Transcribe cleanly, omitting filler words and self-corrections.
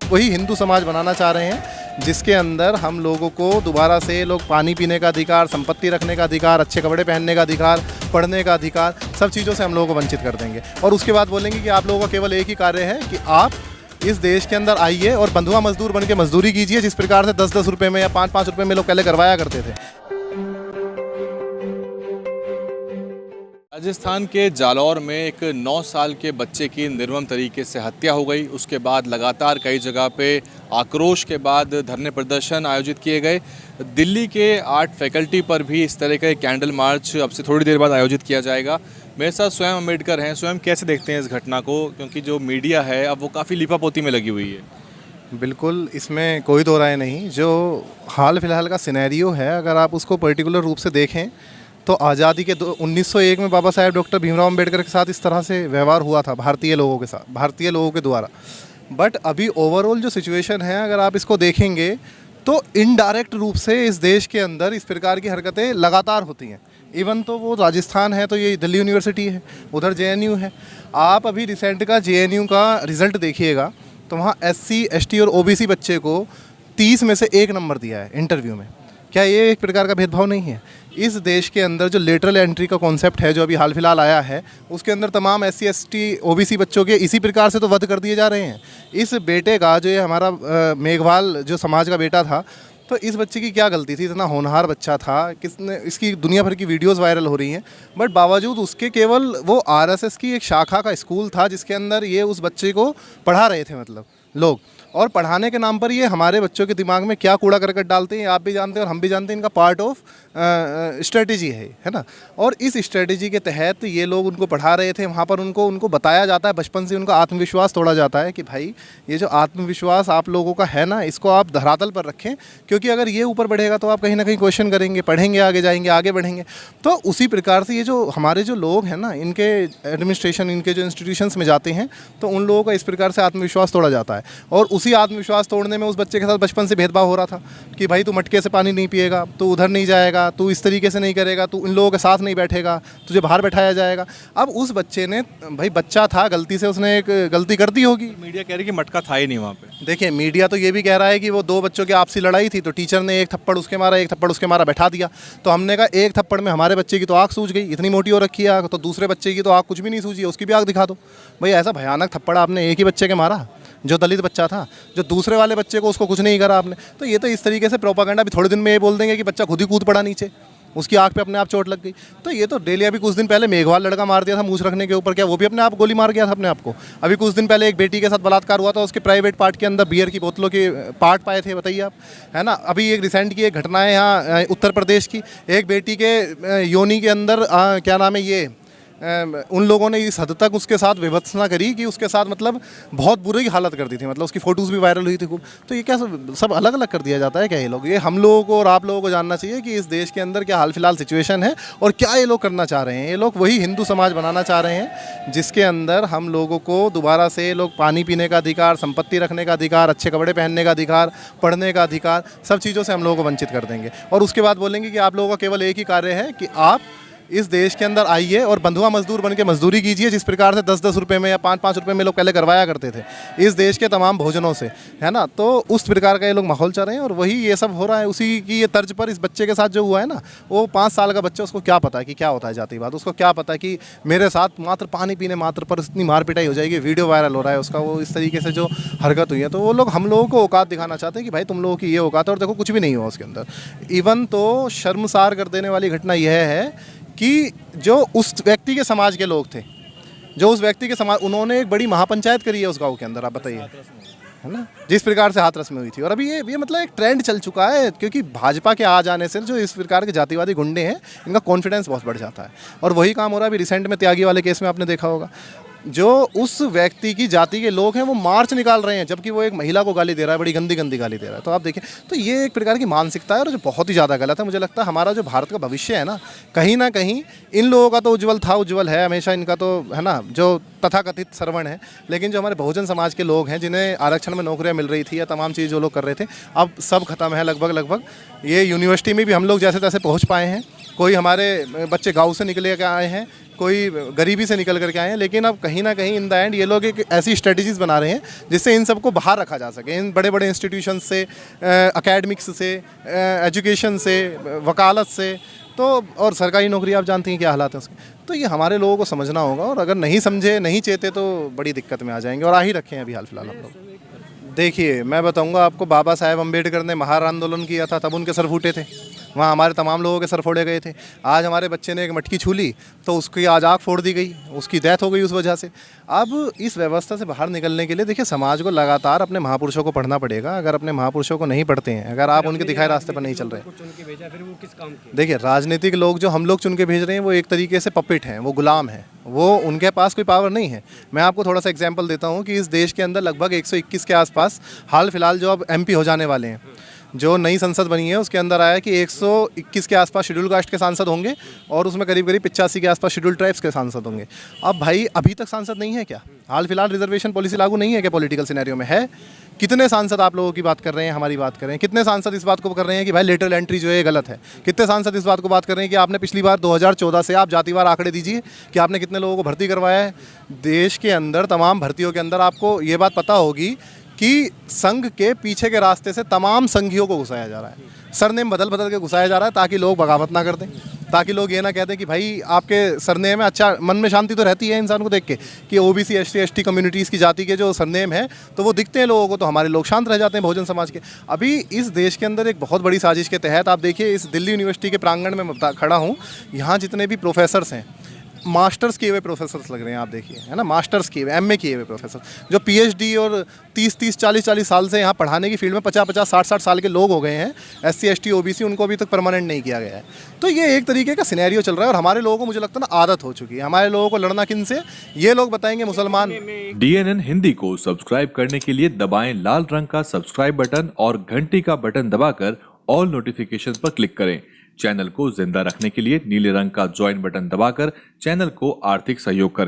वही हिंदू समाज बनाना चाह रहे हैं जिसके अंदर हम लोगों को दोबारा से लोग पानी पीने का अधिकार, संपत्ति रखने का अधिकार, अच्छे कपड़े पहनने का अधिकार, पढ़ने का अधिकार, सब चीज़ों से हम लोगों को वंचित कर देंगे। और उसके बाद बोलेंगे कि आप लोगों का केवल एक ही कार्य है कि आप इस देश के अंदर आइए और बंधुआ मजदूर बन के मजदूरी कीजिए, जिस प्रकार से 10-10 रुपये में या 5-5 रुपये में लोग पहले करवाया करते थे। राजस्थान के जालौर में एक 9 साल के बच्चे की निर्मम तरीके से हत्या हो गई। उसके बाद लगातार कई जगह पे आक्रोश के बाद धरने प्रदर्शन आयोजित किए गए। दिल्ली के आर्ट फैकल्टी पर भी इस तरह का कैंडल मार्च अब से थोड़ी देर बाद आयोजित किया जाएगा। मेरे साथ स्वयं अम्बेडकर हैं। स्वयं कैसे देखते हैं इस घटना को, क्योंकि जो मीडिया है अब वो काफ़ी लीपापोती में लगी हुई है। बिल्कुल, इसमें कोई दो राय नहीं। जो हाल फिलहाल का सिनेरियो है, अगर आप उसको पर्टिकुलर रूप से देखें तो आज़ादी के 1901 में बाबा साहेब डॉक्टर भीमराव अम्बेडकर के साथ इस तरह से व्यवहार हुआ था भारतीय लोगों के साथ, भारतीय लोगों के द्वारा। बट अभी ओवरऑल जो सिचुएशन है, अगर आप इसको देखेंगे तो इनडायरेक्ट रूप से इस देश के अंदर इस प्रकार की हरकतें लगातार होती हैं। इवन तो वो राजस्थान है तो ये दिल्ली यूनिवर्सिटी है, उधर JNU है। आप अभी रिसेंट का JNU का रिज़ल्ट देखिएगा तो वहाँ SC, ST और OBC बच्चे को 30 में से 1 नंबर दिया है इंटरव्यू में। क्या ये एक प्रकार का भेदभाव नहीं है? इस देश के अंदर जो लेटरल एंट्री का कॉन्सेप्ट है, जो अभी हाल फिलहाल आया है, उसके अंदर तमाम SC, ST, OBC बच्चों के इसी प्रकार से तो वध कर दिए जा रहे हैं। इस बेटे का, जो ये हमारा मेघवाल जो समाज का बेटा था, तो इस बच्चे की क्या गलती थी? इतना होनहार बच्चा था, किसने, इसकी दुनिया भर की वीडियोस वायरल हो रही हैं, बट बावजूद उसके केवल वो RSS की एक शाखा का स्कूल था जिसके अंदर ये उस बच्चे को पढ़ा रहे थे, मतलब लोग। और पढ़ाने के नाम पर ये हमारे बच्चों के दिमाग में क्या कूड़ा करकट डालते हैं, आप भी जानते हैं और हम भी जानते हैं। इनका पार्ट ऑफ स्ट्रेटजी है ना। और इस स्ट्रेटजी के तहत ये लोग उनको पढ़ा रहे थे। वहाँ पर उनको बताया जाता है, बचपन से उनका आत्मविश्वास तोड़ा जाता है कि भाई ये जो आत्मविश्वास आप लोगों का है ना, इसको आप धरातल पर रखें, क्योंकि अगर ये ऊपर बढ़ेगा तो आप कहीं ना कहीं क्वेश्चन करेंगे, पढ़ेंगे, आगे जाएंगे, आगे बढ़ेंगे। तो उसी प्रकार से ये जो हमारे जो लोग हैं ना, इनके एडमिनिस्ट्रेशन, इनके जो इंस्टीट्यूशंस में जाते हैं, तो उन लोगों का इस प्रकार से आत्मविश्वास तोड़ा जाता है। और उसी आत्मविश्वास तोड़ने में उस बच्चे के साथ बचपन से भेदभाव हो रहा था कि भाई तू मटके से पानी नहीं पिएगा, तू उधर नहीं जाएगा, तू इस तरीके से नहीं करेगा, तू इन लोगों के साथ नहीं बैठेगा, तुझे बाहर बैठाया जाएगा। अब उस बच्चे ने, भाई बच्चा था, गलती से उसने एक गलती कर दी होगी। मीडिया कह रही कि मटका था ही नहीं वहाँ पे। देखिए, मीडिया तो ये भी कह रहा है कि वो 2 बच्चों की आपसी लड़ाई थी, तो टीचर ने एक थप्पड़ उसके मारा, एक थप्पड़ उसके मारा, बैठा दिया। तो हमने कहा एक थप्पड़ में हमारे बच्चे की तो आँख सूझ गई, इतनी मोटी हो रखी है आँख, तो दूसरे बच्चे की तो आँख कुछ भी नहीं सूझी, उसकी भी आँख दिखा दो। भाई ऐसा भयानक थप्पड़ आपने एक ही बच्चे के मारा, जो दलित बच्चा था, जो दूसरे वाले बच्चे को, उसको कुछ नहीं करा आपने। तो ये तो इस तरीके से प्रोपागेंडा, भी थोड़े दिन में ये बोल देंगे कि बच्चा खुद ही कूद पड़ा नीचे, उसकी आंख पे अपने आप चोट लग गई। तो ये तो डेली, अभी कुछ दिन पहले मेघवाल लड़का मार दिया था मूछ रखने के ऊपर, क्या वो भी अपने आप गोली मार गया था अपने आप को? अभी कुछ दिन पहले एक बेटी के साथ बलात्कार हुआ था, उसके प्राइवेट पार्ट के अंदर बियर की बोतलों के पार्ट पाए थे, बताइए आप, है ना। अभी एक रिसेंट की एक घटना है यहाँ उत्तर प्रदेश की, एक बेटी के योनि के अंदर क्या नाम है ये, उन लोगों ने इस हद तक उसके साथ विवत्सना करी कि उसके साथ मतलब बहुत बुरी हालत कर दी थी, मतलब उसकी फ़ोटोज़ भी वायरल हुई थी खूब। तो ये क्या सब अलग अलग कर दिया जाता है क्या? ये लोग, ये हम लोगों को और आप लोगों को जानना चाहिए कि इस देश के अंदर क्या हाल फिलहाल सिचुएशन है और क्या ये लोग करना चाह रहे हैं। ये लोग वही हिंदू समाज बनाना चाह रहे हैं जिसके अंदर हम लोगों को दोबारा से लोग पानी पीने का अधिकार, संपत्ति रखने का अधिकार, अच्छे कपड़े पहनने का अधिकार, पढ़ने का अधिकार, सब चीज़ों से हम लोगों को वंचित कर देंगे। और उसके बाद बोलेंगे कि आप लोगों का केवल एक ही कार्य है कि आप इस देश के अंदर आइए और बंधुआ मजदूर बन के मजदूरी कीजिए, जिस प्रकार से 10-10 रुपये में या 5-5 रुपये में लोग पहले करवाया करते थे इस देश के तमाम भोजनों से, है ना। तो उस प्रकार का ये लोग माहौल चाह रहे हैं और वही ये सब हो रहा है। उसी की ये तर्ज पर इस बच्चे के साथ जो हुआ है ना, वो 5 साल का बच्चा, उसको क्या पता है कि क्या होता है जातिवाद, उसको क्या पता है कि मेरे साथ मात्र पानी पीने मात्र पर इतनी मार पिटाई हो जाएगी, वीडियो वायरल हो रहा है उसका, वो इस तरीके से जो हरकत हुई है। तो वो लोग हम लोगों को औकात दिखाना चाहते हैं कि भाई तुम लोगों की ये औकात है, और देखो कुछ भी नहीं हुआ उसके अंदर। इवन तो शर्मसार कर देने वाली घटना यह है कि जो उस व्यक्ति के समाज के लोग थे, जो उस व्यक्ति के समाज, उन्होंने एक बड़ी महापंचायत करी है उस गांव के अंदर, आप बताइए, है ना, जिस प्रकार से हाथरस में हुई थी। और अभी ये मतलब एक ट्रेंड चल चुका है, क्योंकि भाजपा के आ जाने से जो इस प्रकार के जातिवादी गुंडे हैं, इनका कॉन्फिडेंस बहुत बढ़ जाता है। और वही काम हो रहा है अभी रिसेंट में त्यागी वाले केस में, आपने देखा होगा, जो उस व्यक्ति की जाति के लोग हैं वो मार्च निकाल रहे हैं, जबकि वो एक महिला को गाली दे रहा है, बड़ी गंदी गंदी गाली दे रहा है। तो आप देखिए, तो ये एक प्रकार की मानसिकता है और जो बहुत ही ज़्यादा गलत है। मुझे लगता है हमारा जो भारत का भविष्य है ना कहीं इन लोगों का तो उज्जवल था, उज्जवल है हमेशा, इनका तो है ना, जो तथाकथित श्रवण है। लेकिन जो हमारे बहुजन समाज के लोग हैं, जिन्हें आरक्षण में नौकरियाँ मिल रही थी या तमाम चीज़ जो लोग कर रहे थे, अब सब खत्म है लगभग। ये यूनिवर्सिटी में भी हम लोग जैसे तैसे पहुँच पाए हैं, कोई हमारे बच्चे गाँव से निकले के आए हैं, कोई गरीबी से निकल करके आए हैं, लेकिन अब कहीं ना कहीं इन द एंड ये लोग एक ऐसी स्ट्रेटजीज बना रहे हैं जिससे इन सबको बाहर रखा जा सके, इन बड़े बड़े इंस्टीट्यूशन से, एकेडमिक्स से, एजुकेशन से, वकालत से। तो और सरकारी नौकरी आप जानती हैं क्या हालात है उसके। तो ये हमारे लोगों को समझना होगा, और अगर नहीं समझे, नहीं चेते तो बड़ी दिक्कत में आ जाएंगे, और आ ही रखे हैं अभी हाल फिलहाल हम लोग। देखिए मैं बताऊंगा आपको, बाबा साहेब अम्बेडकर ने महार आंदोलन किया था, तब उनके सर फूटे थे, वहाँ हमारे तमाम लोगों के सर फोड़े गए थे। आज हमारे बच्चे ने एक मटकी छू ली तो उसकी आज आँख फोड़ दी गई, उसकी डेथ हो गई उस वजह से। अब इस व्यवस्था से बाहर निकलने के लिए देखिए समाज को लगातार अपने महापुरुषों को पढ़ना पड़ेगा। अगर अपने महापुरुषों को नहीं पढ़ते हैं, अगर आप उनके दिखाए रास्ते पर नहीं चल रहे हैं, देखिए राजनीतिक लोग जो हम लोग चुन के भेज रहे हैं वो एक तरीके से पपेट हैं, वो गुलाम हैं, वो उनके पास कोई पावर नहीं है। मैं आपको थोड़ा सा एग्जांपल देता हूँ कि इस देश के अंदर लगभग 121 के आसपास हाल फिलहाल जो अब एमपी हो जाने वाले हैं, जो नई संसद बनी है उसके अंदर आया है कि 121 के आसपास शेड्यूल कास्ट के सांसद होंगे और उसमें करीब करीब 85 के आसपास शेड्यूल ट्राइब्स के सांसद होंगे। अब भाई अभी तक सांसद नहीं है क्या? हाल फिलहाल रिजर्वेशन पॉलिसी लागू नहीं है क्या पॉलिटिकल सिनेरियो में? है। कितने सांसद आप लोगों की बात कर रहे हैं, हमारी बात कर रहे हैं? कितने सांसद इस बात को कर रहे हैं कि भाई लेटरल एंट्री जो है गलत है? कितने सांसद इस बात को बात कर रहे हैं कि आपने पिछली बार 2014 से आप जातिवार आंकड़े दीजिए कि आपने कितने लोगों को भर्ती करवाया है? देश के अंदर तमाम भर्तियों के अंदर आपको ये बात पता होगी कि संघ के पीछे के रास्ते से तमाम संघियों को घुसाया जा रहा है, सरनेम बदल बदल के घुसाया जा रहा है ताकि लोग बगावत ना कर दें, ताकि लोग ये ना कहते कि भाई आपके सरनेम है। अच्छा, मन में शांति तो रहती है इंसान को देख के कि ओबीसी एसटी कम्युनिटीज़ की जाति के जो सरनेम है तो वो दिखते हैं लोगों को, तो हमारे लोग शांत रह जाते हैं बहुजन समाज के। अभी इस देश के अंदर एक बहुत बड़ी साजिश के तहत आप देखिए, इस दिल्ली यूनिवर्सिटी के प्रांगण में खड़ा हूँ, यहाँ जितने भी प्रोफेसर्स हैं, मास्टर्स किए हुए प्रोफेसर्स लग रहे हैं, आप देखिए, है ना, मास्टर्स किए हुए, एमए किए हुए प्रोफेसर, जो पीएचडी और 30-30, 40-40 साल से यहाँ पढ़ाने की फील्ड में 50-50, 60-60 साल के लोग हो गए हैं, एससी एसटी ओबीसी, उनको अभी तक परमानेंट नहीं किया गया है। तो ये एक तरीके का सिनेरियो चल रहा है और हमारे लोगों को मुझे लगता है ना आदत हो चुकी है। हमारे लोगों को लड़ना किन से? ये लोग बताएंगे मुसलमान। DNN हिंदी को सब्सक्राइब करने के लिए दबाएं लाल रंग का सब्सक्राइब बटन और घंटी का बटन दबाकर ऑल नोटिफिकेशन पर क्लिक करें। चैनल को जिंदा रखने के लिए नीले रंग का ज्वाइन बटन दबाकर चैनल को आर्थिक सहयोग करें।